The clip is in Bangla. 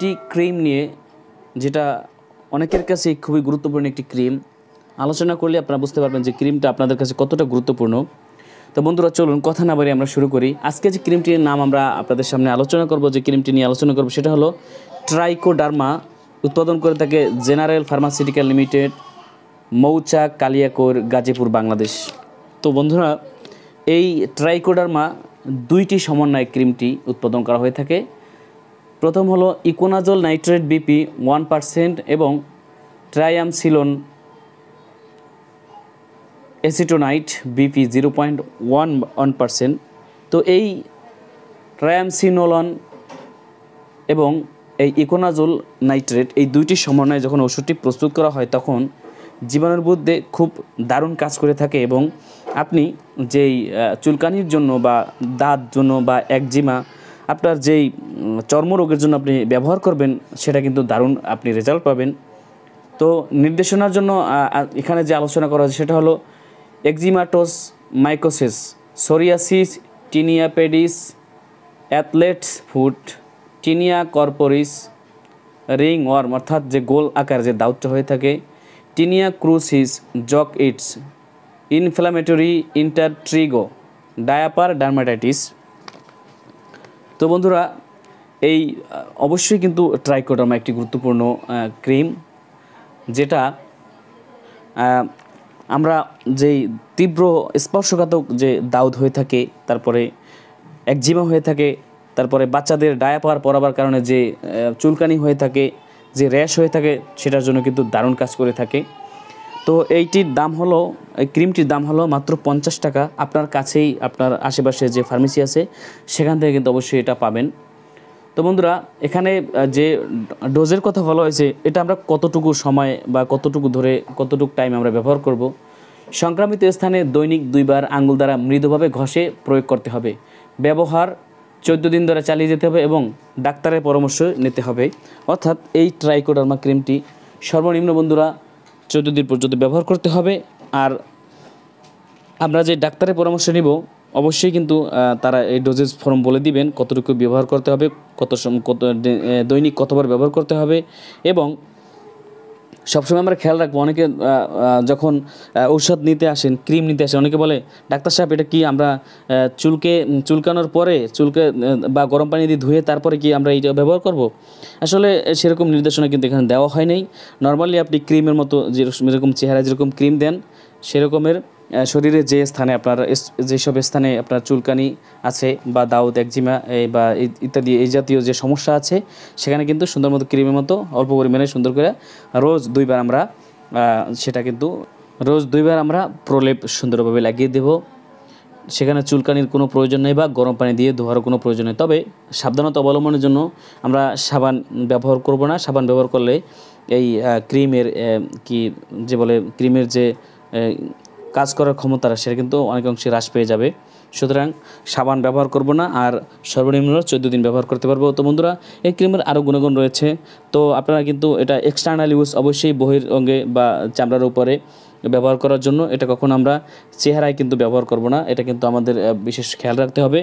একটি ক্রিম নিয়ে, যেটা অনেকের কাছে খুবই গুরুত্বপূর্ণ একটি ক্রিম। আলোচনা করলে আপনারা বুঝতে পারবেন যে ক্রিমটা আপনাদের কাছে কতটা গুরুত্বপূর্ণ। তো বন্ধুরা, চলুন কথা না বাড়িয়ে আমরা শুরু করি। আজকে যে ক্রিমটির নাম আমরা আপনাদের সামনে আলোচনা করব, যে ক্রিমটি নিয়ে আলোচনা করব, সেটা হলো ট্রাইকোডার্মা। উৎপাদন করে থাকে জেনারেল ফার্মাসিউটিক্যাল লিমিটেড, মৌচাক, কালিয়াকৈর, গাজীপুর, বাংলাদেশ। তো বন্ধুরা, এই ট্রাইকোডার্মা দুইটি সমন্বয়ে ক্রিমটি উৎপাদন করা হয়ে থাকে। প্রথম হলো ইকোনাজল নাইট্রেট বিপি 1% এবং ট্রাইয়ামসিলোন এসিটোনাইট বিপি 0.11%। তো এই ট্রায়ামসিনোলন এবং এই ইকোনাজল নাইট্রেট, এই দুইটি সমন্বয়ে যখন ওষুধটি প্রস্তুত করা হয়, তখন জীবাণুর বিরুদ্ধে খুব দারুণ কাজ করে থাকে। এবং আপনি যেই চুলকানির জন্য বা দাঁত জন্য বা একজিমা, আপনার যেই চর্মরোগের জন্য আপনি ব্যবহার করবেন, সেটা কিন্তু দারুণ আপনি রেজাল্ট পাবেন। তো নির্দেশনার জন্য এখানে যে আলোচনা করা হয়েছে সেটা হলো eczematous mycosis, psoriasis, tinea pedis, athlete's foot, tinea corporis, ring worm অর্থাৎ যে গোল আকার যে দাউদটা হয়ে থাকে, tinea cruris, jock itch, inflammatory intertrigo, diaper dermatitis. তো বন্ধুরা, এই অবশ্যই কিন্তু ট্রাইকোডার্মা একটি গুরুত্বপূর্ণ ক্রিম, যেটা আমরা যেই তীব্র স্পর্শঘাতক যে দাউদ হয়ে থাকে, তারপরে একজিমা হয়ে থাকে, তারপরে বাচ্চাদের ডায়াপার পরাবার কারণে যে চুলকানি হয়ে থাকে, যে র্যাশ হয়ে থাকে, সেটার জন্য কিন্তু দারুণ কাজ করে থাকে। তো এইটির দাম হলো, এই ক্রিমটির দাম হলো মাত্র 50 টাকা। আপনার কাছেই, আপনার আশেপাশে যে ফার্মেসি আছে, সেখান থেকে কিন্তু অবশ্যই এটা পাবেন। তো বন্ধুরা, এখানে যে ডোজের কথা বলা হয়েছে, এটা আমরা কতটুকু সময় বা কতটুকু ধরে কতটুকু টাইম আমরা ব্যবহার করব। সংক্রামিত স্থানে দৈনিক 2 বার আঙ্গুল দ্বারা মৃদুভাবে ঘষে প্রয়োগ করতে হবে। ব্যবহার 14 দিন ধরে চালিয়ে যেতে হবে এবং ডাক্তারের পরামর্শ নিতে হবে। অর্থাৎ এই ট্রাইকোডার্মা ক্রিমটি সর্বনিম্ন বন্ধুরা 14 দিন পর্যন্ত ব্যবহার করতে হবে। আর আমরা যে ডাক্তারের পরামর্শ নিব, অবশ্যই কিন্তু তারা এই ডোজেস ফর্ম বলে দিবেন কতটুকু ব্যবহার করতে হবে, দৈনিক কতবার ব্যবহার করতে হবে। এবং সবসময় আমরা খেয়াল রাখবো, অনেকে যখন ঔষধ নিতে আসেন, ক্রিম নিতে আসেন, অনেকে বলে, ডাক্তার সাহেব এটা কি আমরা চুলকানোর পরে বা গরম পানি দিয়ে ধুয়ে তারপরে কি আমরা এইটা ব্যবহার করব? আসলে সেরকম নির্দেশনা কিন্তু এখানে দেওয়া হয় নাই। নর্মালি আপনি ক্রিমের মতো যেরকম চেহারা যেরকম ক্রিম দেন, সেরকমের শরীরে যে স্থানে আপনার যেসব স্থানে আপনার চুলকানি আছে বা দাউদ, একজিমা বা ইত্যাদি এই জাতীয় যে সমস্যা আছে, সেখানে কিন্তু সুন্দর মতো ক্রিমের মতো অল্প পরিমাণে সুন্দর করে রোজ 2 বার আমরা প্রলেপ সুন্দরভাবে লাগিয়ে দেব। সেখানে চুলকানির কোনো প্রয়োজন নেই বা গরম পানি দিয়ে ধোয়ারও কোনো প্রয়োজন নেই। তবে সাবধানতা অবলম্বনের জন্য আমরা সাবান ব্যবহার করব না। সাবান ব্যবহার করলে এই ক্রিমের ক্রিমের যে কাজ করার ক্ষমতা, সেটা কিন্তু অনেকাংশে হ্রাস পেয়ে যাবে। সুতরাং সাবান ব্যবহার করব না, আর সর্বনিম্ন 14 দিন ব্যবহার করতে পারবো। তো বন্ধুরা, এই ক্রিমের আরও গুণগুণ রয়েছে। তো আপনারা কিন্তু এটা এক্সটার্নাল ইউজ, অবশ্যই বহিরঙ্গে বা চামড়ার উপরে ব্যবহার করার জন্য। এটা কখন আমরা চেহারায় কিন্তু ব্যবহার করব না, এটা কিন্তু আমাদের বিশেষ খেয়াল রাখতে হবে।